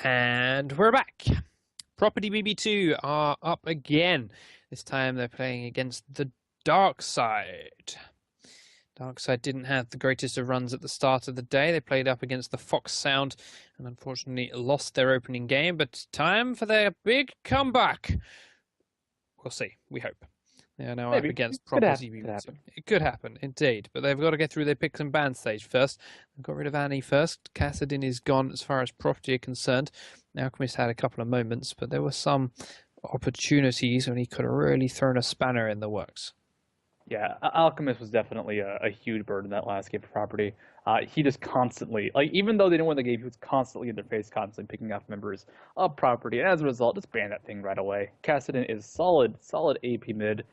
And we're back. PropertyBB2 are up again. This time they're playing against the Dark Side. Dark Side didn't have the greatest of runs at the start of the day. They played up against the Fox Sound and unfortunately lost their opening game. But time for their big comeback. We'll see. We hope. They are now Maybe. up against Could PropertyBB2. It could happen, indeed. But they've got to get through their picks and bans stage first. They've got rid of Annie first. Cassidin is gone as far as property are concerned. Alchemist had a couple of moments, but there were some opportunities when he could have really thrown a spanner in the works. Yeah, Alchemist was definitely a huge burden that last game for Property. He just constantly, like, even though they didn't win the game, he was constantly in their face, constantly picking off members of Property, and as a result, just ban that thing right away. Cassidin is solid AP mid,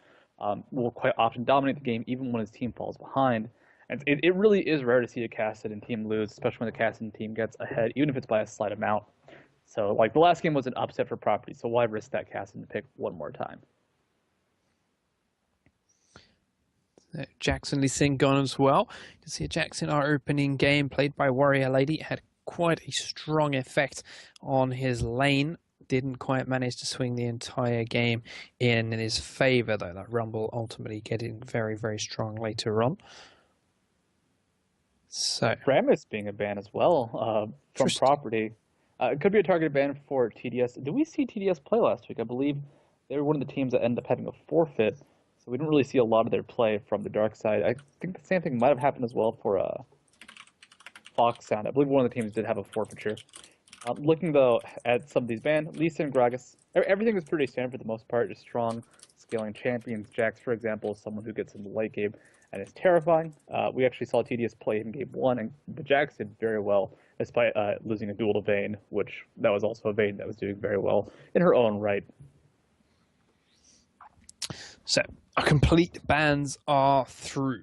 will quite often dominate the game, even when his team falls behind. And it really is rare to see a Cassidin team lose, especially when the Cassidin team gets ahead, even if it's by a slight amount. So, like, the last game was an upset for Property, so why risk that Cassidin pick one more time? Jackson Lee Sin gone as well. You can see a Jackson, our opening game, played by Warrior Lady, had quite a strong effect on his lane. Didn't quite manage to swing the entire game in his favour, though. That Rumble ultimately getting very, very strong later on. So Ramus being a ban as well from Property. It could be a targeted ban for TDS. Did we see TDS play last week? I believe they were one of the teams that ended up having a forfeit, so we didn't really see a lot of their play from the Dark Side. I think the same thing might have happened as well for Fox Sound. I believe one of the teams did have a forfeiture. Looking, though, at some of these bans, Lisa and Gragas, everything was pretty standard for the most part, just strong scaling champions. Jax, for example, is someone who gets in the late game and is terrifying. We actually saw TDS play in game one, and the Jax did very well, despite losing a duel to Vayne, which that was also a Vayne that was doing very well in her own right. So, our complete bans are through.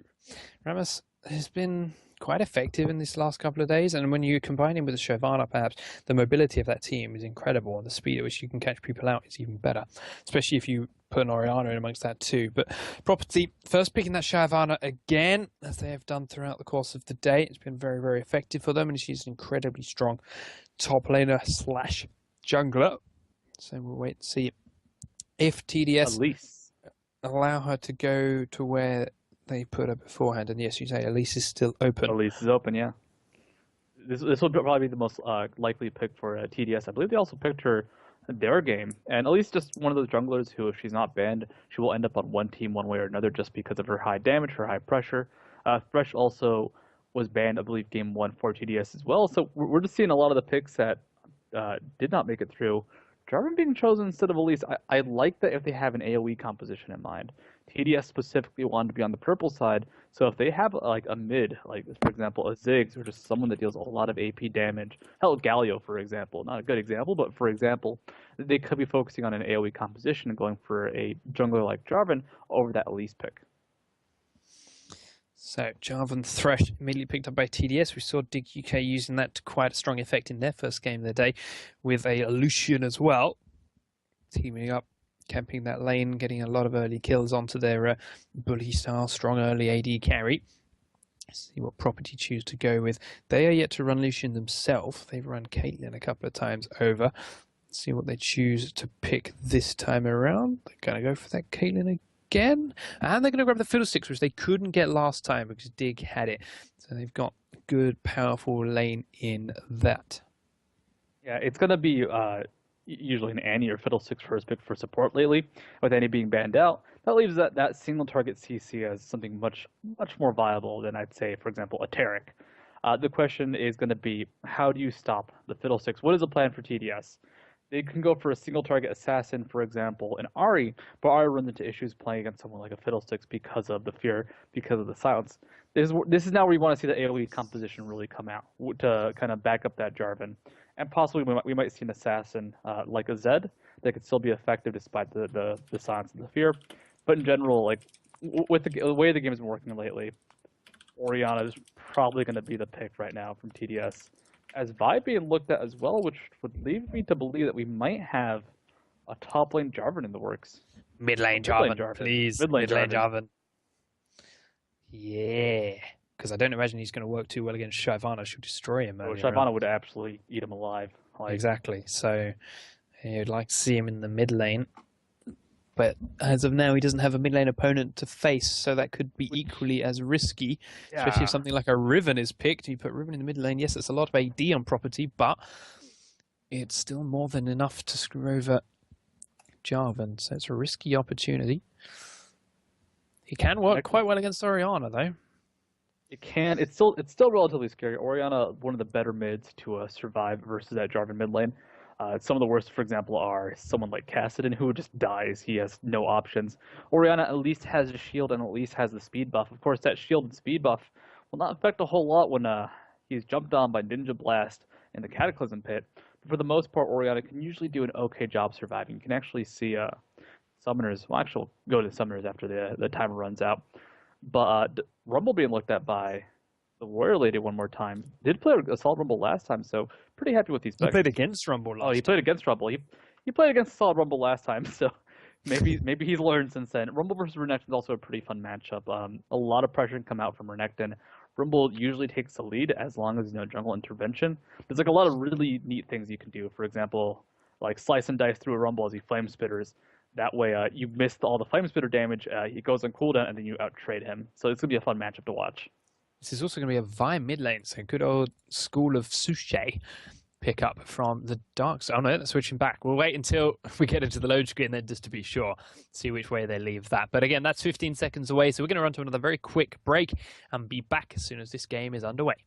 Ramus has been quite effective in this last couple of days, and when you combine him with the Shyvana, perhaps the mobility of that team is incredible, and the speed at which you can catch people out is even better, especially if you put an Oriana in amongst that too. But Property first picking that Shyvana again, as they have done throughout the course of the day. It's been very, very effective for them, and she's an incredibly strong top laner slash jungler. So we'll wait and see if TDS Elise. allow her to go to where they put her beforehand. And yes, you say Elise is still open. Elise is open, yeah. This will probably be the most likely pick for TDS. I believe they also picked her their game, and Elise just one of those junglers who, if she's not banned, she will end up on one team one way or another just because of her high damage, her high pressure. Thresh also was banned, I believe, game one for TDS as well. So we're just seeing a lot of the picks that did not make it through. Jarvan being chosen instead of Elise, I like that if they have an AoE composition in mind. TDS specifically wanted to be on the purple side, so if they have like a mid, like for example a Ziggs, or just someone that deals a lot of AP damage, hell, Galio for example, not a good example, but for example, they could be focusing on an AoE composition and going for a jungler like Jarvan over that Elise pick. So Jarvan Thresh immediately picked up by TDS. We saw Dig UK using that to quite a strong effect in their first game of the day with a Lucian as well. Teaming up, camping that lane, getting a lot of early kills onto their bully style, strong early AD carry. Let's see what Property choose to go with. They are yet to run Lucian themselves. They've run Caitlyn a couple of times over. Let's see what they choose to pick this time around. They're going to go for that Caitlyn again, and they're going to grab the Fiddlesticks, which they couldn't get last time because Dig had it. So they've got good, powerful lane in that. Yeah, it's going to be usually an Annie or Fiddlesticks first pick for support lately, with Annie being banned out. That leaves that single target CC as something much more viable than, I'd say, for example, a Taric. The question is going to be, how do you stop the Fiddlesticks? What is the plan for TDS? They can go for a single target assassin, for example, and Ahri, but Ahri runs into issues playing against someone like a Fiddlesticks because of the fear, because of the silence. This is now where you want to see the AoE composition really come out to kind of back up that Jarvan. And possibly we might see an assassin like a Zed that could still be effective despite the silence and the fear. But in general, like with the way the game has been working lately, Oriana is probably going to be the pick right now from TDS. As Vi being looked at as well, which would lead me to believe that we might have a top lane Jarvan in the works. Mid lane Jarvan, please. Mid lane Jarvan. Yeah. Because I don't imagine he's going to work too well against Shyvana. She'll destroy him. Shyvana would absolutely eat him alive. Like, exactly. So you'd like to see him in the mid lane. But as of now, he doesn't have a mid lane opponent to face, so that could be equally as risky, especially if yeah, something like a Riven is picked. You put Riven in the mid lane, yes, it's a lot of AD on property, but it's still more than enough to screw over Jarvan, so it's a risky opportunity. He can work quite well against Orianna, though. it can. It's still relatively scary. Orianna, one of the better mids to survive versus that Jarvan mid lane. Some of the worst, for example, are someone like Kassadin, who just dies. He has no options. Orianna at least has a shield and at least has the speed buff. Of course, that shield and speed buff will not affect a whole lot when he's jumped on by Ninja Blast in the Cataclysm Pit. But for the most part, Orianna can usually do an okay job surviving. You can actually see summoners. Well, actually, we'll go to summoners after the timer runs out. But Rumble being looked at by the Warrior Lady one more time. Did play a solid Rumble last time, so pretty happy with these He specs. played against Rumble last Oh, he played against Rumble. He played against a solid Rumble last time, so maybe he's learned since then. Rumble versus Renekton is also a pretty fun matchup. A lot of pressure can come out from Renekton. Rumble usually takes the lead as long as there's no jungle intervention. There's like a lot of really neat things you can do. For example, like slice and dice through a Rumble as he flame spitters. That way, you missed all the flame spitter damage. He goes on cooldown, and then you out trade him. So it's gonna be a fun matchup to watch. This is also going to be a Vi mid lane, so good old school of Suche pick up from the dark side. Oh no, they're switching back. We'll wait until we get into the load screen then just to be sure, see which way they leave that. But again, that's 15 seconds away, so we're going to run to another very quick break and be back as soon as this game is underway.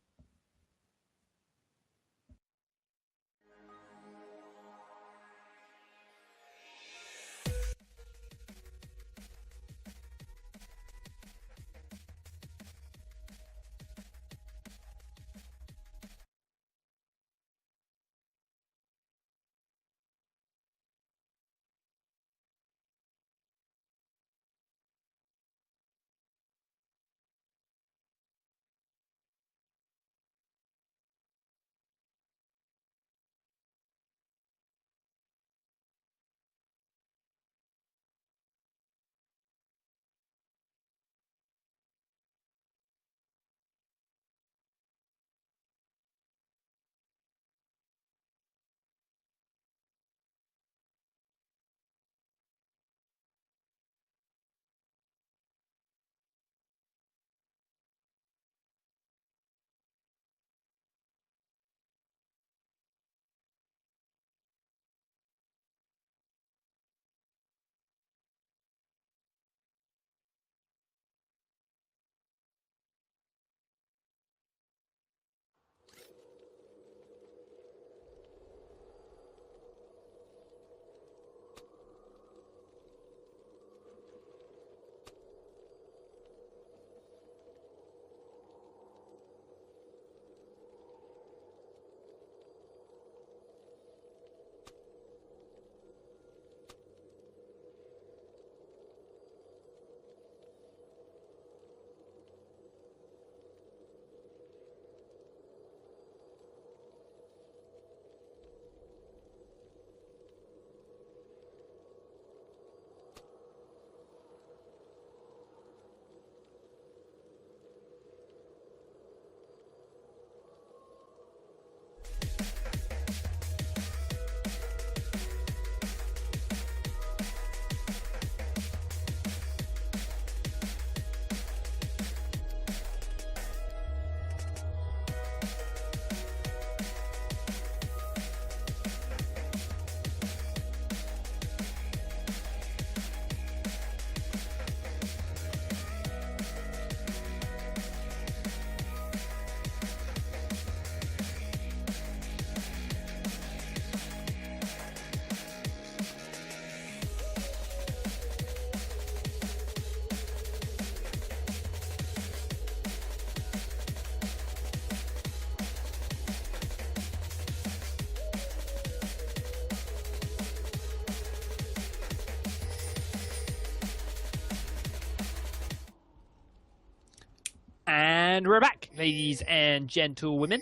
And we're back, ladies and gentlewomen.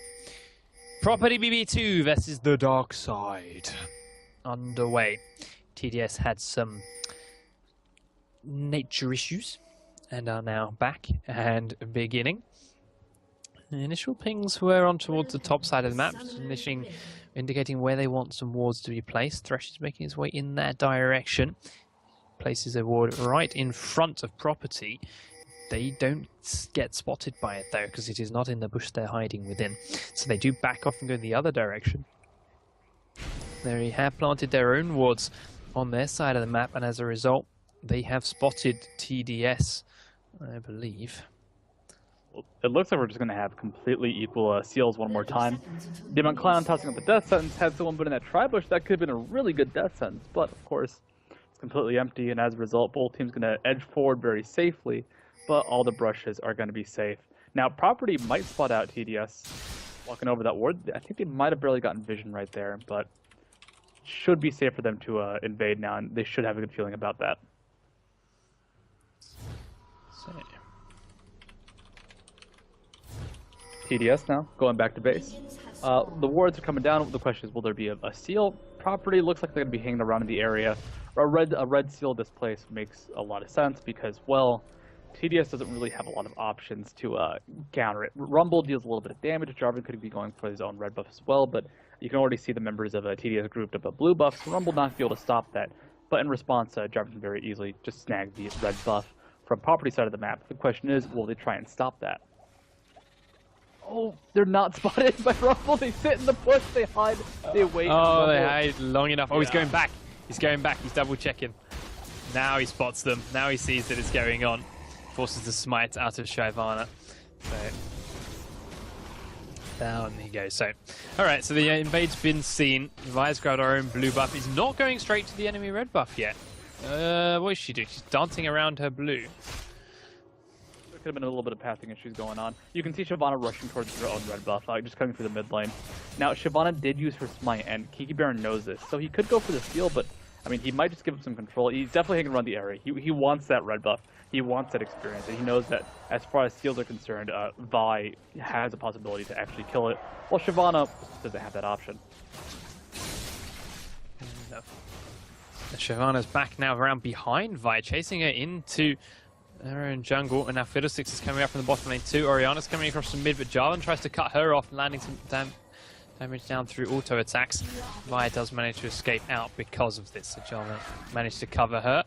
PropertyBB2 versus the dark side. Underway. TDS had some nature issues and are now back and beginning. The initial pings were on towards the top side of the map, indicating where they want some wards to be placed. Thresh is making his way in that direction. Places a ward right in front of property. They don't get spotted by it though, because it is not in the bush they're hiding within. So they do back off and go in the other direction. They have planted their own wards on their side of the map, and as a result, they have spotted TDS, I believe. It looks like we're just going to have completely equal seals one more time. Demon Clown tossing up the death sentence. Had someone put in that tri-bush, that could have been a really good death sentence. But, of course, it's completely empty, and as a result, both teams going to edge forward very safely, but all the brushes are going to be safe. Now, Property might spot out TDS walking over that ward. I think they might have barely gotten vision right there, but should be safe for them to invade now, and they should have a good feeling about that. So. TDS now, going back to base. The wards are coming down. The question is, will there be a seal? Property looks like they're going to be hanging around in the area. A red seal displace makes a lot of sense because, well, TDS doesn't really have a lot of options to counter it. Rumble deals a little bit of damage. Jarvan could be going for his own red buff as well, but you can already see the members of TDS grouped up a blue buff, so Rumble not be able to stop that. But in response, Jarvan can very easily just snag the red buff from Property side of the map. The question is, will they try and stop that? Oh, they're not spotted by Rumble. They sit in the bush, they hide, they wait. Oh, they hide long enough. Oh, yeah. He's going back. He's going back. He's double checking. Now he spots them. Now he sees that it's going on. Forces the smite out of Shyvana. So, down he goes. So, alright, so the invade's been seen. Vi's grabbed our own blue buff. He's not going straight to the enemy red buff yet. What is she doing? She's dancing around her blue. Could have been a little bit of pathing issues going on. You can see Shyvana rushing towards her own red buff, just coming through the mid lane. Now, Shyvana did use her smite, and Kiki Baron knows this, so he could go for the steal, but, I mean, he might just give him some control. He's definitely hanging around the area. He wants that red buff. He wants that experience, and he knows that, as far as steals are concerned, Vi has a possibility to actually kill it, while Shyvana doesn't have that option. No. Shyvana's back now around behind Vi, chasing her into their own jungle, and now Fiddlesticks is coming up from the bottom lane too. Orianna's coming across the mid, but Jarvan tries to cut her off, landing some damage down through auto attacks. Vi does manage to escape out because of this, so Jarvan managed to cover her.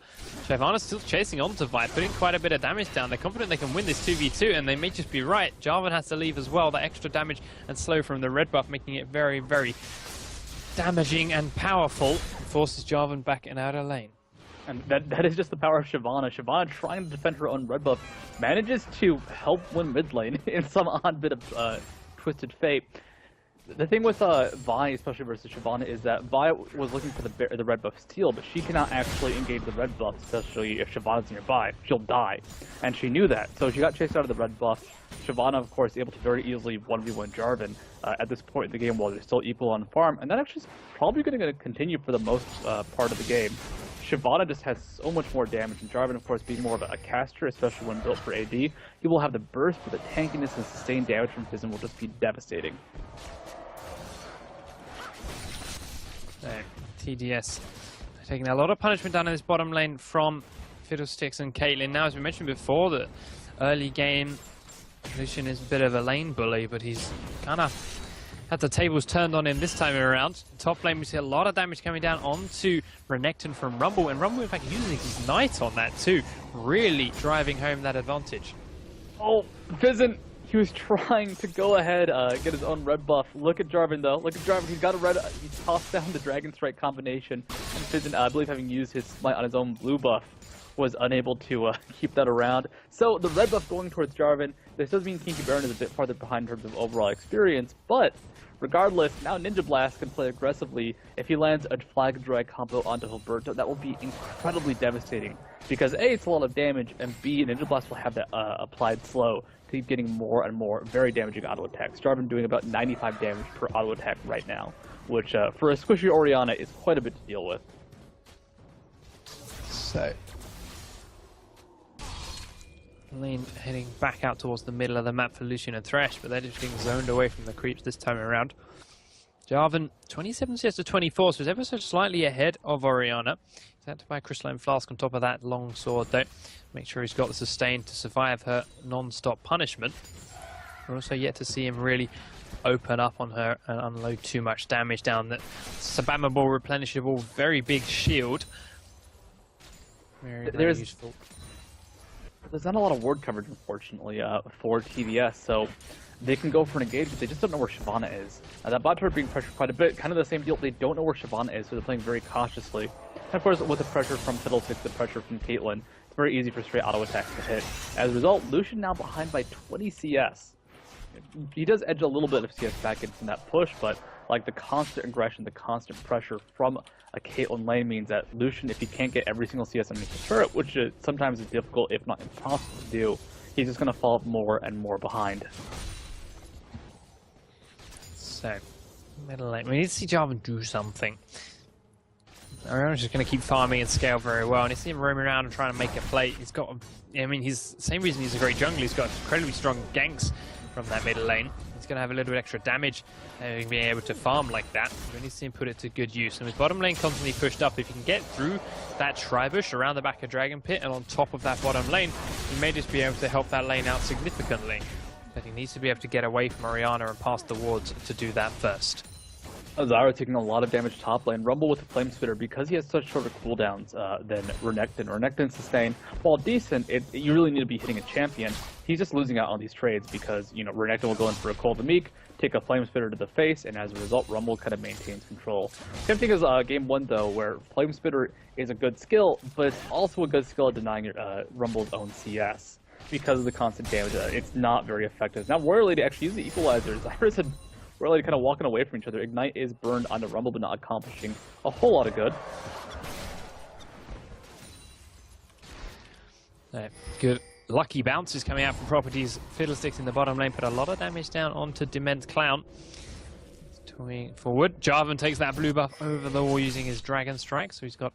Shyvana's still chasing onto Vi, putting quite a bit of damage down. They're confident they can win this 2v2, and they may just be right. Jarvan has to leave as well. That extra damage and slow from the red buff, making it very, very damaging and powerful. It forces Jarvan back in outer lane. And that is just the power of Shyvana. Shyvana, trying to defend her own red buff, manages to help win mid lane in some odd bit of twisted fate. The thing with Vi, especially versus Shyvana, is that Vi was looking for the red buff steal, but she cannot actually engage the red buff, especially if Shyvana's nearby. She'll die. And she knew that, so she got chased out of the red buff. Shyvana, of course, able to very easily 1v1 Jarvan at this point in the game while they're still equal on farm, and that actually is probably going to continue for the most part of the game. Shyvana just has so much more damage, and Jarvan, of course, being more of a caster, especially when built for AD, he will have the burst, but the tankiness and sustained damage from Fizzin will just be devastating. TDS taking a lot of punishment down in this bottom lane from Fiddlesticks and Caitlyn. Now, as we mentioned before, the early game, Lucian is a bit of a lane bully, but he's kind of had the tables turned on him this time around. Top lane, we see a lot of damage coming down onto Renekton from Rumble, and Rumble, in fact, using his Knight on that too, really driving home that advantage. Oh, Fizzin! He was trying to go ahead, get his own red buff. Look at Jarvan, though. Look at Jarvan. He's got a red. He tossed down the Dragon Strike combination. And Fizzin, I believe, having used his smite on his own blue buff, was unable to keep that around. So the red buff going towards Jarvan. This does mean Kinky Baron is a bit farther behind in terms of overall experience, but regardless, now Ninja Blast can play aggressively. If he lands a Flag Drag combo onto Hilberto, that will be incredibly devastating. Because A, it's a lot of damage, and B, Ninja Blast will have that applied slow, keep getting more and more very damaging auto attacks. Jarvan doing about 95 damage per auto attack right now, which for a squishy Orianna is quite a bit to deal with. So, lane heading back out towards the middle of the map for Lucian and Thresh, but they're just getting zoned away from the creeps this time around. Jarvan, 27 CS to 24, so he's ever so slightly ahead of Orianna. He's had to buy a Crystalline Flask on top of that long sword, though. Make sure he's got the sustain to survive her non-stop punishment. We're also yet to see him really open up on her and unload too much damage down that spammable, replenishable, very big shield. Very useful. There's not a lot of ward coverage, unfortunately, for TDS, so they can go for an engage, but they just don't know where Shyvana is. That bot turret being pressured quite a bit, kind of the same deal. They don't know where Shyvana is, so they're playing very cautiously. And of course, with the pressure from Fiddlesticks, the pressure from Caitlyn, it's very easy for straight auto attacks to hit. As a result, Lucian now behind by 20 CS. He does edge a little bit of CS back into that push, but like the constant aggression, the constant pressure from a Caitlyn lane means that Lucian, if he can't get every single CS underneath the turret, which sometimes is difficult, if not impossible to do, he's just going to fall more and more behind. So, middle lane. We need to see Jarvan do something. Ariana's just going to keep farming and scale very well, and you see him roaming around and trying to make a play. He's got, I mean, he's the same reason he's a great jungler. He's got incredibly strong ganks from that middle lane. He's going to have a little bit extra damage, being able to farm like that. We need to see him put it to good use. And with bottom lane constantly pushed up, if you can get through that Tribush around the back of Dragon Pit and on top of that bottom lane, he may just be able to help that lane out significantly. But he needs to be able to get away from Orianna and past the wards to do that first. Zyra taking a lot of damage top lane. Rumble with the Flame Spitter, because he has such shorter cooldowns than Renekton. Renekton's sustain, while decent, you really need to be hitting a champion. He's just losing out on these trades because, you know, Renekton will go in for a Cold Meek, take a Flame Spitter to the face, and as a result, Rumble kind of maintains control. Same thing as game 1, though, where Flame Spitter is a good skill, but it's also a good skill at denying Rumble's own CS. Because of the constant damage, it's not very effective. Now, Warrior Lady actually used the Equalizer. Zyra's and Warrior Lady kind of walking away from each other. Ignite is burned onto Rumble, but not accomplishing a whole lot of good. Good. Lucky bounce is coming out from Properties. Fiddlesticks in the bottom lane put a lot of damage down onto Dement Clown. Toying forward. Jarvan takes that blue buff over the wall using his Dragon Strike, so he's got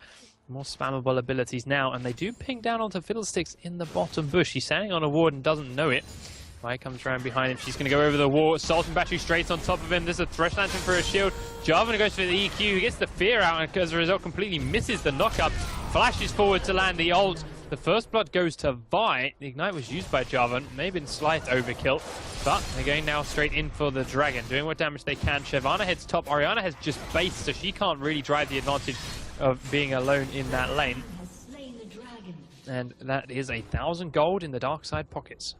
more spammable abilities now, and they do ping down onto Fiddlesticks in the bottom bush. He's standing on a ward and doesn't know it. Vi comes around behind him. She's going to go over the wall. Assault and Battery straight on top of him. There's a Thresh Lantern for a shield. Jarvan goes for the EQ. He gets the fear out, and as a result completely misses the knockup. Flashes forward to land the ult. The first blood goes to Vi. The Ignite was used by Jarvan. May have been slight overkill, but they're going now straight in for the Dragon, doing what damage they can. Shyvana heads top. Orianna has just base, so she can't really drive the advantage of being alone in that lane. And that is 1,000 gold in the dark side pockets.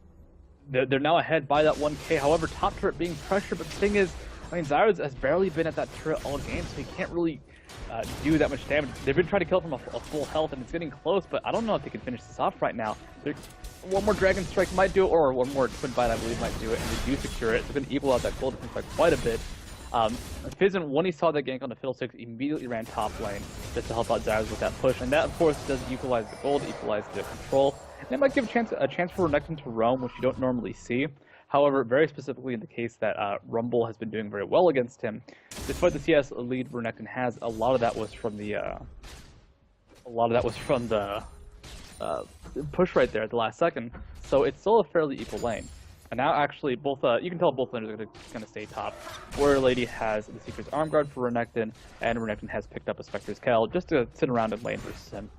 They're now ahead by that 1k. However, top turret being pressured, but the thing is, I mean, Zyra has barely been at that turret all game, so he can't really do that much damage. They've been trying to kill from a full health, and it's getting close, but I don't know if they can finish this off right now. One more Dragon Strike might do it, or one more Twin Bite, I believe, might do it, and they do secure it. They're going to equal out that gold difference by quite a bit. Fizzin, when he saw that gank on the Fiddlesticks, immediately ran top lane just to help out Zyra with that push, and that, of course, does equalize the gold, equalize the control. And it might give a chance for Renekton to roam, which you don't normally see. However, very specifically in the case that Rumble has been doing very well against him, despite the CS lead Renekton has, a lot of that was from the push right there at the last second. So it's still a fairly equal lane. And now actually both you can tell both lanes are going to stay top. Warrior Lady has the Seeker's Arm Guard for Renekton, and Renekton has picked up a Spectre's Cowl just to sit around and lane versus him.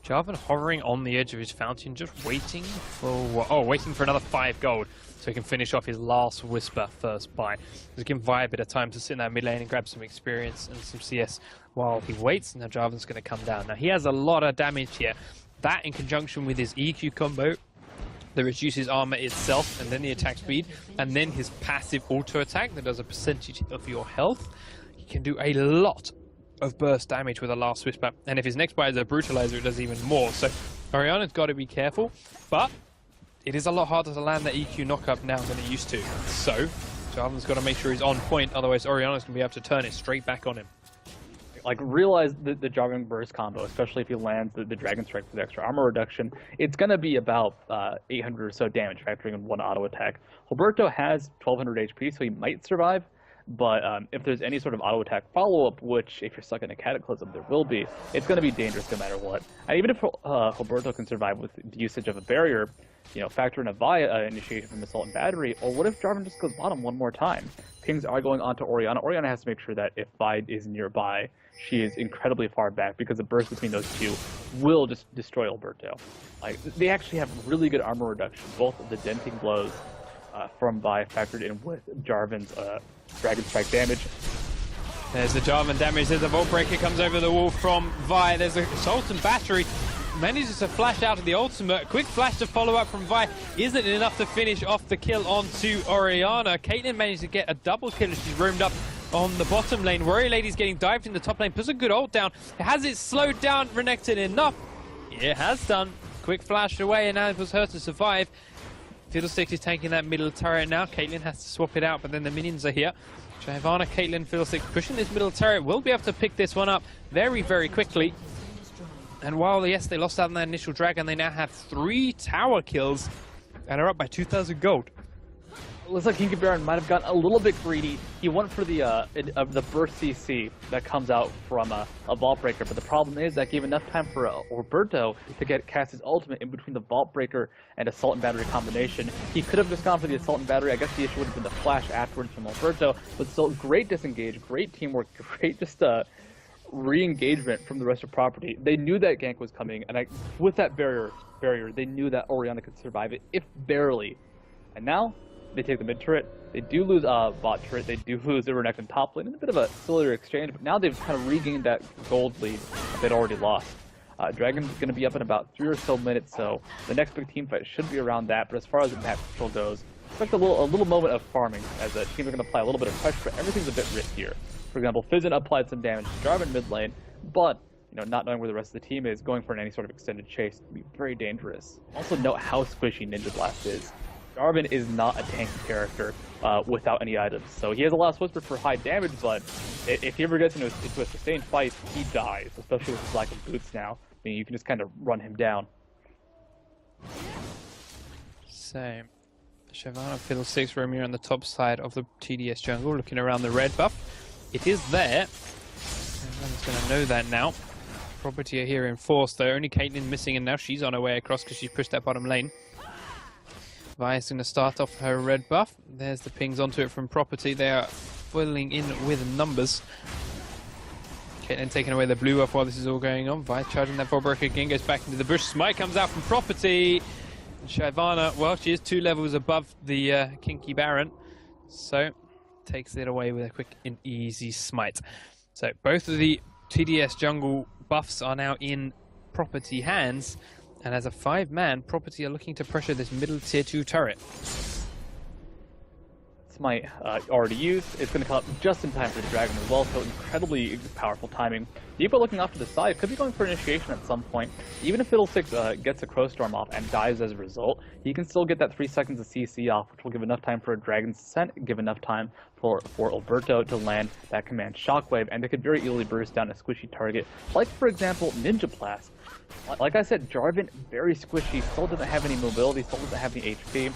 Jarvan hovering on the edge of his fountain, just waiting for another 5 gold so he can finish off his last Whisper first buy. Just give Vi a bit of time to sit in that mid lane and grab some experience and some CS while he waits. Now Jarvan's going to come down. Now he has a lot of damage here. That in conjunction with his EQ combo that reduces armor itself and then the attack speed, and then his passive auto attack that does a percentage of your health. He can do a lot of burst damage with a last Whisper, and if his next buy is a Brutalizer, it does even more. So Orianna's got to be careful, but it is a lot harder to land that EQ knockup now than it used to. So Jarvan's got to make sure he's on point, otherwise Orianna's going to be able to turn it straight back on him. Like, realize the Jarvan burst combo, especially if he lands the Dragon Strike for the extra armor reduction, it's going to be about 800 or so damage, factoring in one auto attack. Roberto has 1200 HP, so he might survive, but if there's any sort of auto attack follow-up, which if you're stuck in a Cataclysm, there will be, it's going to be dangerous no matter what. And even if Roberto can survive with the usage of a barrier, you know, factor in a Vi initiation from Assault and Battery, or what if Jarvan just goes bottom one more time? Pings are going on to Orianna. Orianna has to make sure that if Vi is nearby, she is incredibly far back, because the burst between those two will just destroy Alberto. Like, they actually have really good armor reduction, both the denting blows from Vi factored in with Jarvan's Dragon Strike damage. There's the Jarvan damage. There's the Vault Breaker comes over the wall from Vi. There's a Sultan Battery. Manages to flash out of the ultimate. Quick flash to follow up from Vi. Isn't enough to finish off the kill onto Orianna. Caitlyn managed to get a double kill as she's roamed up on the bottom lane. Warrior Lady's getting dived in the top lane. Puts a good ult down. Has it slowed down Renekton enough? It has done. Quick flash away, and enables her to survive. Fiddlesticks is tanking that middle turret now. Caitlyn has to swap it out, but then the minions are here. Shyvana, Caitlyn, Fiddlesticks pushing this middle turret. Will be able to pick this one up very, very quickly. And while, yes, they lost out on that initial dragon, they now have 3 tower kills and are up by 2,000 gold. Looks like King Baron might have gotten a little bit greedy. He went for the burst CC that comes out from a Vault Breaker, but the problem is that gave enough time for Roberto to cast his ultimate in between the Vault Breaker and Assault and Battery combination. He could have just gone for the Assault and Battery. I guess the issue would have been the flash afterwards from Roberto, but still great disengage, great teamwork, great just re-engagement from the rest of Property. They knew that gank was coming, and with that barrier, they knew that Orianna could survive it, if barely. And now they take the mid turret. They do lose bot turret. They do lose the Renekton top lane in a bit of a sillier exchange, but now they've kind of regained that gold lead they'd already lost. Dragon's going to be up in about 3 or so minutes, so the next big team fight should be around that. But as far as the map control goes, expect a little moment of farming as the teams are going to apply a little bit of pressure, but everything's a bit riskier. For example, Fizzin applied some damage to Jarvan mid lane, but not knowing where the rest of the team is, going for any sort of extended chase would be very dangerous. Also note how squishy Ninja Blast is. Jarvan is not a tanky character without any items, so he has a Last Whisper for high damage, but if he ever gets into a sustained fight, he dies, especially with his lack of boots now. I mean, you can just kind of run him down. So, Shyvana, Fiddlesticks, Romeo on the top side of the TDS jungle, looking around the red buff. It is there. Everyone's going to know that now. Property are here in force, though. Only Caitlyn missing, and now she's on her way across because she's pushed that bottom lane. Vi's going to start off her red buff. There's the pings onto it from Property. They are filling in with numbers. Caitlyn taking away the blue buff while this is all going on. Vi charging that Vault Breaker again, goes back into the bush. Smite comes out from Property. And Shyvana, well, she is 2 levels above the Kinky Baron. So, takes it away with a quick and easy smite. So both of the TDS jungle buffs are now in Property hands, and as a 5-man, Property are looking to pressure this middle tier 2 turret. Smite already used. It's going to come up just in time for the dragon as well, so incredibly powerful timing. Deepa looking off to the side, could be going for initiation at some point. Even if Fiddlesticks gets a Crow Storm off and dies as a result, he can still get that 3 seconds of CC off, which will give enough time for a Dragon's Descent, give enough time for Alberto to land that command Shockwave, and they could very easily burst down a squishy target, like, for example, Ninja Blast. Like I said, Jarvan, very squishy, still doesn't have any mobility, still doesn't have any HP.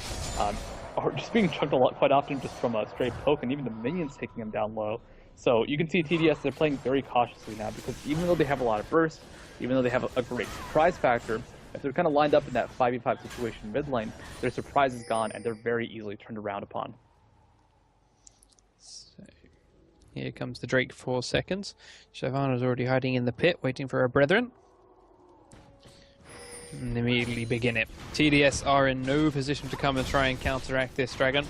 Or just being chunked a lot quite often just from a straight poke, and even the minions taking him down low. So you can see TDS, they're playing very cautiously now, because even though they have a lot of burst, even though they have a great surprise factor, if they're kind of lined up in that 5v5 situation mid lane, their surprise is gone, and they're very easily turned around upon. So here comes the Drake 4 seconds. Shyvana's already hiding in the pit, waiting for her brethren. And immediately begin it. TDS are in no position to come and try and counteract this dragon.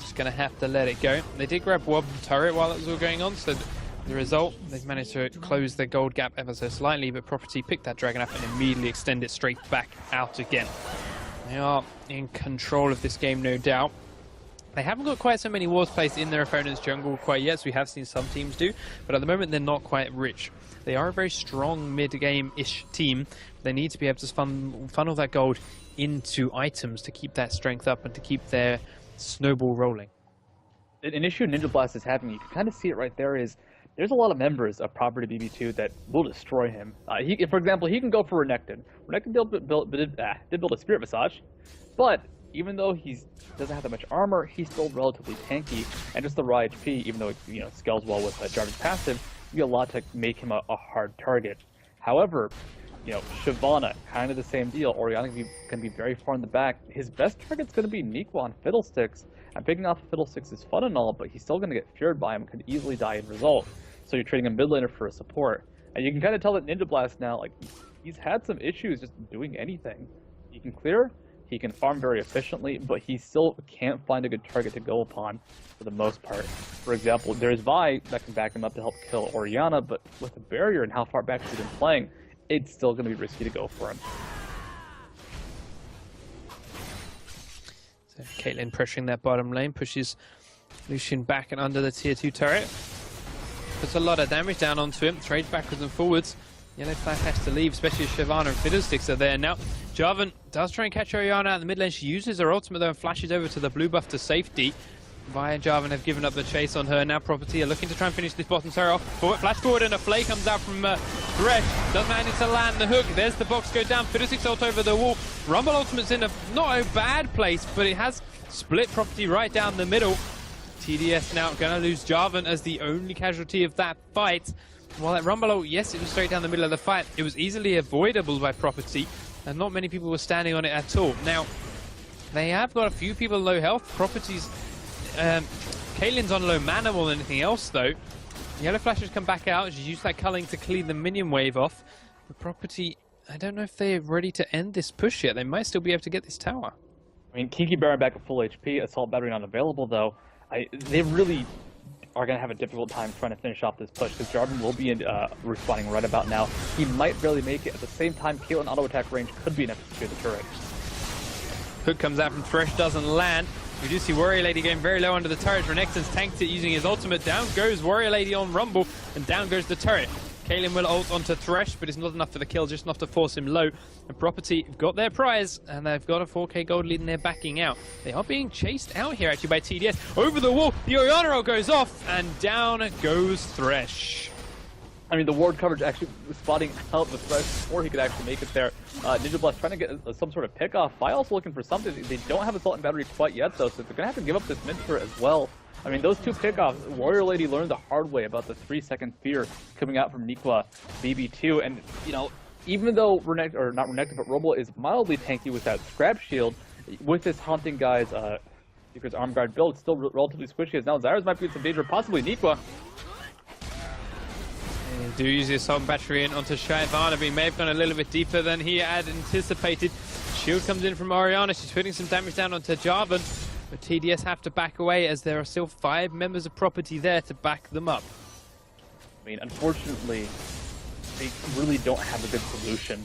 Just going to have to let it go. They did grab Wob turret while it was all going on, so the result, they've managed to close the gold gap ever so slightly, but Property picked that dragon up and immediately extend it straight back out again. They are in control of this game, no doubt. They haven't got quite so many wards placed in their opponent's jungle quite yet, so we have seen some teams do, but at the moment they're not quite rich. They are a very strong mid-game-ish team. They need to be able to funnel that gold into items to keep that strength up and to keep their snowball rolling. An issue Ninja Blast is having, you can kind of see it right there, is there's a lot of members of PropertyBB2 that will destroy him. For example, he can go for Renekton. Renekton did build a Spirit Massage, but even though he doesn't have that much armor, he's still relatively tanky, and just the raw HP, even though it scales well with Jarvan's passive, you get a lot to make him a hard target. However, Shyvana, kind of the same deal. Orianna can be very far in the back. His best target's going to be Nikwa on Fiddlesticks, and picking off Fiddlesticks is fun and all, but he's still going to get feared by him, could easily die in result. So you're trading a mid laner for a support. And you can kind of tell that Ninja Blast now, he's had some issues just doing anything. He can clear, He can farm very efficiently, but he still can't find a good target to go upon for the most part. For example, there's Vi that can back him up to help kill Orianna, but with the barrier and how far back he's been playing, it's still going to be risky to go for him. So Caitlyn pressuring that bottom lane, pushes Lucian back and under the tier 2 turret. Puts a lot of damage down onto him, trades backwards and forwards. Yellow flag has to leave, especially as Shyvana and Fiddlesticks are there now. Jarvan does try and catch Orianna out in the mid lane. She uses her ultimate though and flashes over to the blue buff to safety. Vi and Jarvan have given up the chase on her. Now Property are looking to try and finish this bottom turret off. Flash forward and a flay comes out from Thresh. Doesn't manage to land the hook. There's the box go down. Fiddlesticks ult over the wall. Rumble ultimate's in a not a bad place, but it has split Property right down the middle. TDS now going to lose Jarvan as the only casualty of that fight. While that Rumble ult, yes, it was straight down the middle of the fight. It was easily avoidable by Property, and not many people were standing on it at all. Now, they have got a few people low health. Property's Caitlyn's on low mana more than anything else, though. Yellow Flash has come back out. She's used that culling to clean the minion wave off. But Property, I don't know if they're ready to end this push yet. They might still be able to get this tower. I mean, Kiki Baron back at full HP. Assault Battery not available, though. They really are going to have a difficult time trying to finish off this push, because Jarvan will be respawning right about now. He might barely make it. At the same time, Caitlyn auto attack range could be enough to secure the turret. Hook comes out from Thresh, doesn't land. We do see Warrior Lady going very low under the turret. Renekton's tanked it using his ultimate. Down goes Warrior Lady on Rumble, and down goes the turret. Caitlyn will ult onto Thresh, but it's not enough for the kill, just enough to force him low. And Property have got their prize, and they've got a 4k gold lead, and they're backing out. They are being chased out here, actually, by TDS. Over the wall, the Orianna ult goes off, and down goes Thresh. I mean, the ward coverage actually was spotting out the Thresh before he could actually make it there. Ninja Blast trying to get some sort of pick off. Vi also looking for something. They don't have Assault and Battery quite yet, though, so they're going to have to give up this mid turret as well. I mean, those two pickoffs, Warrior Lady learned the hard way about the 3-second fear coming out from PropertyBB2. And, you know, even though not Renekton, but Robo is mildly tanky with that Scrap Shield, with this Haunting Guy's Seeker's Arm Guard build, it's still relatively squishy, as now Zyrus might be in some danger, possibly Nikwa. They do use the Assault Battery in onto Shyvana, but he may have gone a little bit deeper than he had anticipated. Shield comes in from Orianna, she's putting some damage down onto Jarvan. But TDS have to back away as there are still 5 members of Property there to back them up. I mean, unfortunately, they really don't have a good solution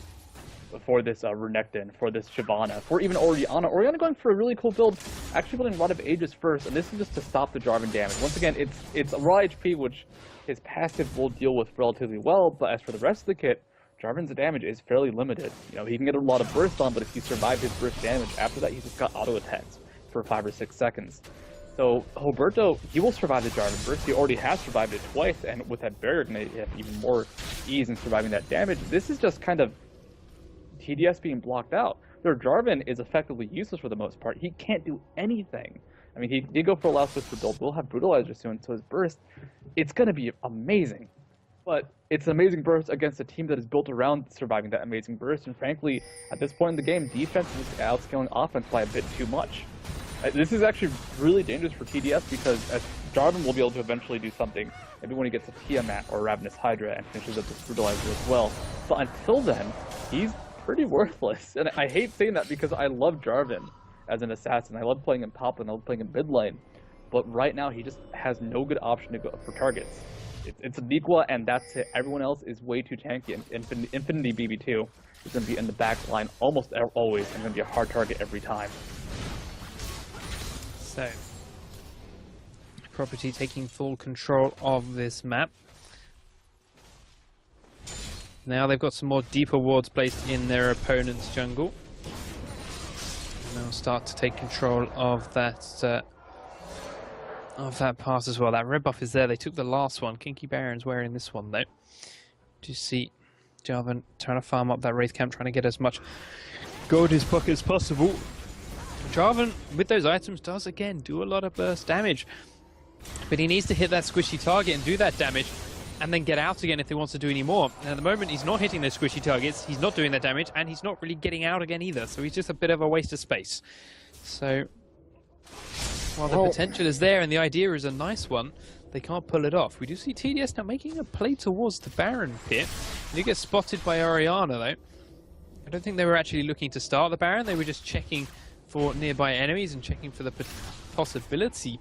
for this Renekton, for this Shyvana, for even Orianna. Orianna going for a really cool build, actually building a lot of Aegis first, and this is just to stop the Jarvan damage. Once again, it's a raw HP, which his passive will deal with relatively well, but as for the rest of the kit, Jarvan's damage is fairly limited. You know, he can get a lot of burst on, but if you survive his burst damage, after that he's just got auto attacks for 5 or 6 seconds. So Roberto, he will survive the Jarvan burst. He already has survived it twice, and with that barrier, going to have even more ease in surviving that damage. This is just kind of TDS being blocked out. Their Jarvan is effectively useless for the most part. He can't do anything. I mean, he did go for a Last Whisper build. We'll have Brutalizer soon, so his burst, it's going to be amazing. But it's an amazing burst against a team that is built around surviving that amazing burst, and frankly, at this point in the game, defense is outscaling offense by a bit too much. This is actually really dangerous for TDS, because Jarvan will be able to eventually do something, maybe when he gets a Tiamat or Ravenous Hydra and finishes up this Brutalizer as well. But until then, he's pretty worthless. And I hate saying that because I love Jarvan as an assassin. I love playing him top and I love playing him mid lane. But right now, he just has no good option to go for targets. It's a Nikwa, and that's it. Everyone else is way too tanky. And PropertyBB2 is going to be in the back line almost always, and going to be a hard target every time. So, Property taking full control of this map. Now they've got some more deeper wards placed in their opponent's jungle. And they'll start to take control of that pass as well. That red buff is there. They took the last one. Kinky Baron's wearing this one though. Do you see Jarvan trying to farm up that Wraith camp, trying to get as much gold in his pocket as possible. Jarvan, with those items, does again do a lot of burst damage. But he needs to hit that squishy target and do that damage, and then get out again if he wants to do any more. And at the moment, he's not hitting those squishy targets, he's not doing that damage, and he's not really getting out again either. So he's just a bit of a waste of space. So, while the potential is there and the idea is a nice one, they can't pull it off. We do see TDS now making a play towards the Baron pit. He gets spotted by Orianna though. I don't think they were actually looking to start the Baron. They were just checking for nearby enemies and checking for the possibility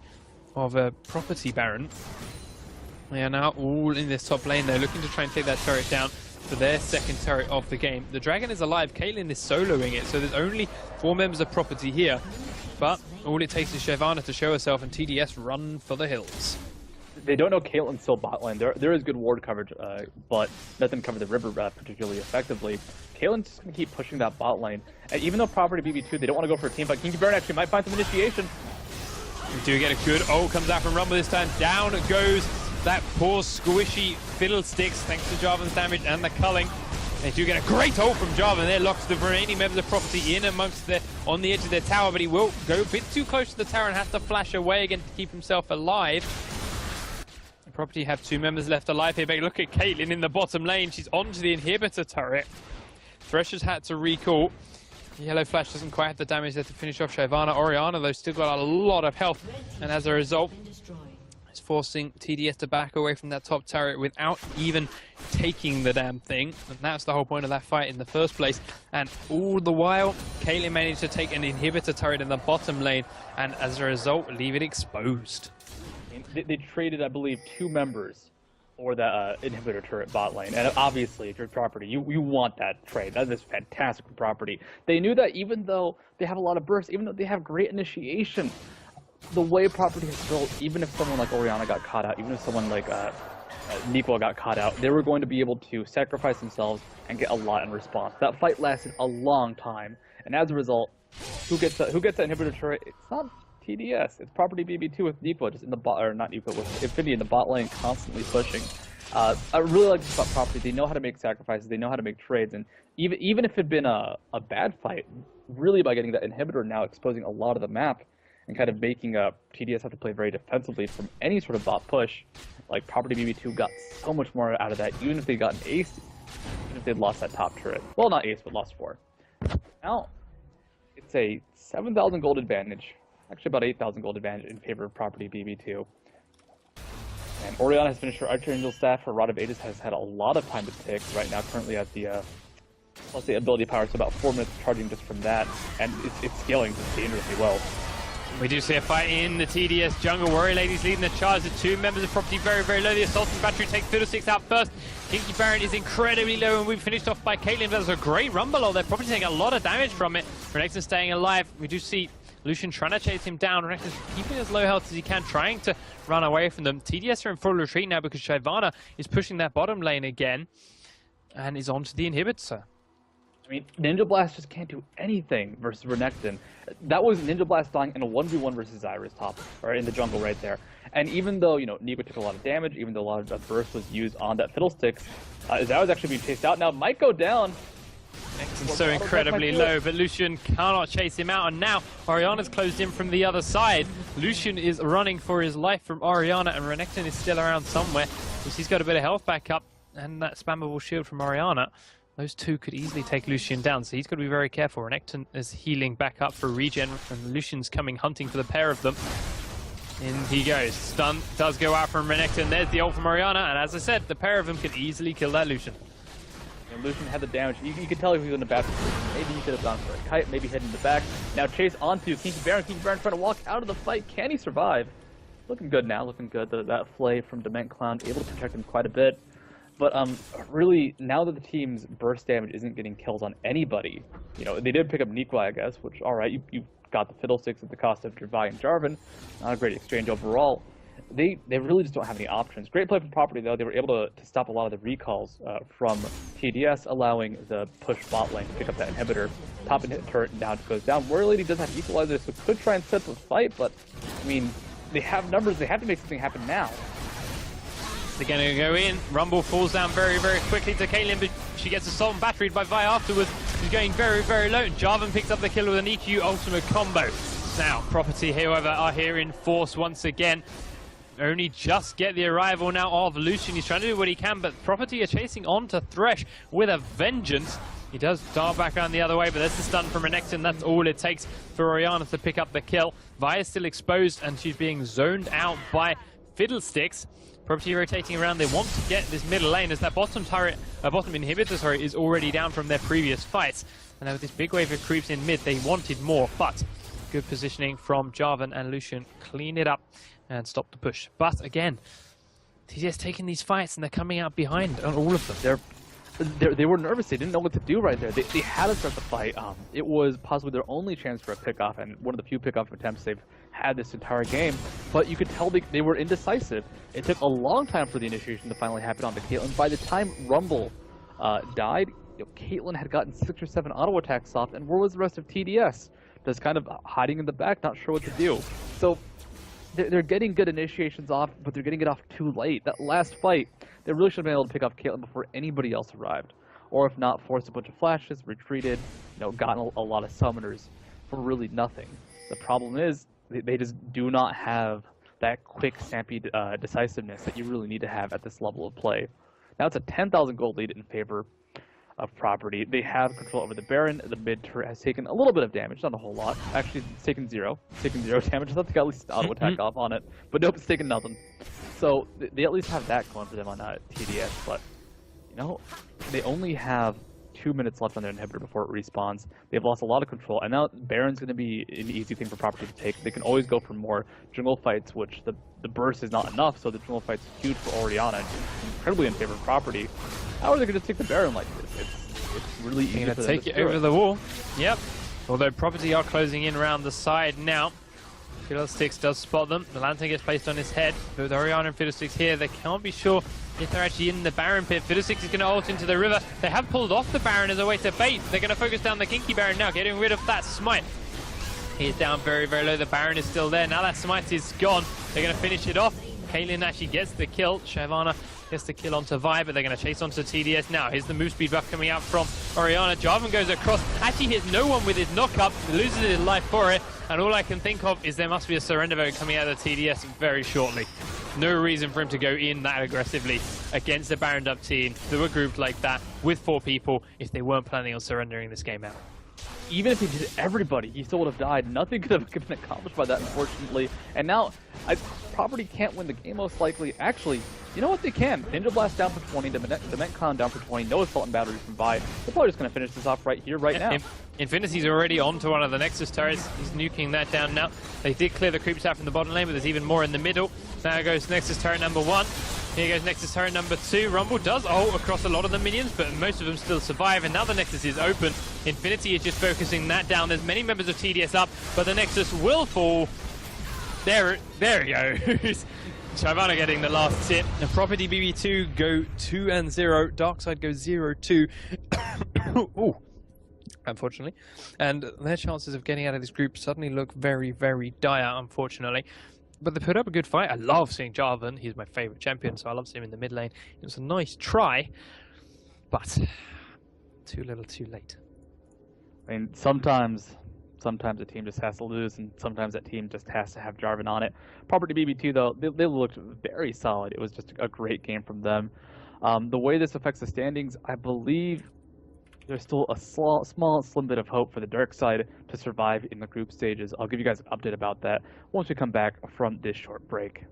of a property Baron. They are now all in this top lane. They're looking to try and take that turret down for their second turret of the game. The Dragon is alive. Caitlyn is soloing it, so there's only 4 members of property here. But all it takes is Shyvana to show herself and TDS run for the hills. They don't know Caitlyn's still bot lane. There is good ward coverage, but doesn't cover the river particularly effectively. Caitlyn's just going to keep pushing that bot lane. And even though PropertyBB2, they don't want to go for a team fight, Kinky Baron actually might find some initiation. We do get a good ult, comes out from Rumble this time. Down goes that poor squishy Fiddlesticks, thanks to Jarvan's damage and the culling. They do get a great ult from Jarvan. There locks the remaining members of property in amongst on the edge of their tower, but he will go a bit too close to the tower and has to flash away again to keep himself alive. Property have 2 members left alive here, but look at Caitlyn in the bottom lane. She's onto the inhibitor turret. Thresher's had to recall. The yellow flash doesn't quite have the damage there to finish off Shyvana. Orianna, though, still got a lot of health, and as a result, it's forcing TDS to back away from that top turret without even taking the damn thing. And that's the whole point of that fight in the first place. And all the while, Caitlyn managed to take an inhibitor turret in the bottom lane, and as a result, leave it exposed. They traded, I believe, 2 members for that inhibitor turret bot lane. And obviously, if you're property, you want that trade. That is fantastic for property. They knew that even though they have a lot of bursts, even though they have great initiation, the way property is built, even if someone like Orianna got caught out, even if someone like Nico got caught out, they were going to be able to sacrifice themselves and get a lot in response. That fight lasted a long time, and as a result, who gets that inhibitor turret? It's not TDS. It's PropertyBB2 with Nico just in the bot, or not Nico, with Infinity in the bot lane, constantly pushing. I really like this about property. They know how to make sacrifices. They know how to make trades, and even if it had been a bad fight, really by getting that inhibitor now exposing a lot of the map and kind of making TDS have to play very defensively from any sort of bot push, like PropertyBB2 got so much more out of that, even if they got an ace, even if they'd lost that top turret. Well, not ace, but lost 4. Now, it's a 7,000 gold advantage. Actually, about 8,000 gold advantage in favor of PropertyBB2. And Orianna has finished her Archangel staff. Her Rod of Aegis has had a lot of time to tick. Right now, currently at the, let's say, ability power, so about 4 minutes charging just from that. And it's scaling just dangerously well. We do see a fight in the TDS jungle. Warrior Ladies leading the charge. The 2 members of property very, very low. The Assaulting Battery takes Fiddlesticks out first. Kinky Baron is incredibly low, and we've finished off by Caitlyn. That's a great rumble ult. They're probably taking a lot of damage from it. Renekton staying alive. We do see Lucian trying to chase him down. Renekton's keeping as low health as he can, trying to run away from them. TDS are in full retreat now because Shyvana is pushing that bottom lane again and is onto the inhibitor. I mean, Ninja Blast just can't do anything versus Renekton. That was Ninja Blast dying in a 1v1 versus Zyra's top, or in the jungle right there. And even though, Nico took a lot of damage, even though a lot of burst was used on that Fiddlesticks, Zyra's actually being chased out now. Might go down. Renekton's so incredibly low, but Lucian cannot chase him out, and now Orianna's closed in from the other side. Lucian is running for his life from Orianna, and Renekton is still around somewhere, because he's got a bit of health back up, and that spammable shield from Orianna. Those 2 could easily take Lucian down, so he's got to be very careful. Renekton is healing back up for regen, and Lucian's coming hunting for the pair of them. In he goes. Stun does go out from Renekton. There's the ult from Orianna, and as I said, the pair of them could easily kill that Lucian. And Lucian had the damage. You could tell he was in a bad position. Maybe he could have gone for a kite, maybe hit in the back. Now chase onto Kinky Baron. Kinky Baron trying to walk out of the fight. Can he survive? Looking good now, looking good. That flay from Dement Clown able to protect him quite a bit. But really, now that the team's burst damage isn't getting kills on anybody, they did pick up Nico, I guess, which, all right, you got the Fiddlesticks at the cost of Dravai and Jarvan. Not a great exchange overall. They really just don't have any options. Great play from property, though. They were able to stop a lot of the recalls from TDS, allowing the push bot lane to pick up that inhibitor. Top and hit turret down goes down. Warrior Lady does have equalizer, so could try and set the fight, but, I mean, they have numbers. They have to make something happen now. They're going to go in. Rumble falls down very, very quickly to Caitlyn, but she gets assault and batteried by Vi afterwards. She's going very, very low. Jarvan picks up the kill with an EQ ultimate combo. Now, Property, however, are here in force once again. Only just get the arrival now of Lucian. He's trying to do what he can, but Property are chasing on to Thresh with a vengeance. He does dart back around the other way, but there's the stun from Renekton. That's all it takes for Orianna to pick up the kill. Vi is still exposed, and she's being zoned out by Fiddlesticks. Property rotating around. They want to get this middle lane as that bottom inhibitor, is already down from their previous fights. And now with this big wave of creeps in mid, they wanted more, but good positioning from Jarvan and Lucian. Clean it up and stop the push. But again, TDS taking these fights and they're coming out behind on all of them. They were nervous. They didn't know what to do right there. They had to start the fight. It was possibly their only chance for a pickoff, and one of the few pickoff attempts they've had this entire game. But you could tell they were indecisive. It took a long time for the initiation to finally happen onto Caitlyn. By the time Rumble died, Caitlyn had gotten 6 or 7 auto attacks off, and where was the rest of TDS? Just kind of hiding in the back, not sure what to do. So they're getting good initiations off, but they're getting it off too late. That last fight, they really should have been able to pick off Caitlyn before anybody else arrived. Or if not, forced a bunch of flashes, retreated, gotten a lot of summoners for really nothing. The problem is, they just do not have that quick, snappy decisiveness that you really need to have at this level of play. Now it's a 10,000 gold lead in favor of Property. They have control over the Baron. The mid turret has taken a little bit of damage, not a whole lot. Actually, it's taken zero. It's taken 0 damage. I thought they got at least an auto attack off on it. But nope, it's taken nothing. So they at least have that going for them on TDS. But, they only have 2 minutes left on their inhibitor before it respawns. They've lost a lot of control. And now Baron's going to be an easy thing for Property to take. They can always go for more jungle fights, which the burst is not enough. So the jungle fight's huge for Orianna. Incredibly in favor of Property. How are they going to take the Baron like this? It's really easy to take it over the wall. Yep. Although Property are closing in around the side now. Fiddlesticks does spot them. The lantern gets placed on his head. But with Orianna and Fiddlesticks here, they can't be sure if they're actually in the Baron pit. Fiddlesticks is going to ult into the river. They have pulled off the Baron as a way to bait. They're going to focus down the Kinky Baron now, getting rid of that smite. He is down very, very low. The Baron is still there. Now that smite is gone, they're going to finish it off. Kaylin actually gets the kill. Shyvana gets the kill onto Vi, but they're going to chase onto TDS now. Here's the move speed buff coming out from Orianna. Jarvan goes across, actually hits no one with his knock-up, loses his life for it, and all I can think of is there must be a surrender vote coming out of the TDS very shortly. No reason for him to go in that aggressively against the Baron Dub team that were grouped like that with 4 people if they weren't planning on surrendering this game out. Even if he did everybody, he still would have died. Nothing could have been accomplished by that, unfortunately. And now, Property can't win the game most likely. Actually, you know what they can? Ninja Blast down for 20, the Clown down for 20, no Assault and Battery from Vi. They're probably just going to finish this off right here, right now. Infinity's already onto one of the Nexus turrets. He's nuking that down now. They did clear the creeps out from the bottom lane, but there's even more in the middle. Now goes Nexus turret number 1. Here goes Nexus turret number 2. Rumble does ult across a lot of the minions, but most of them still survive, and now the Nexus is open. Infinity is just focusing that down. There's many members of TDS up, but the Nexus will fall. There he goes. Shyvana getting the last hit. And PropertyBB2 go 2-0. Darkside goes 0-2. Ooh. Unfortunately. And their chances of getting out of this group suddenly look very, very dire, unfortunately. But they put up a good fight. I love seeing Jarvan. He's my favourite champion, so I love seeing him in the mid lane. It was a nice try, but too little too late. I mean, sometimes a team just has to lose, and sometimes that team just has to have Jarvan on it. PropertyBB2, though, they looked very solid. It was just a great game from them. The way this affects the standings, I believe there's still a small, slim bit of hope for the dark side to survive in the group stages. I'll give you guys an update about that once we come back from this short break.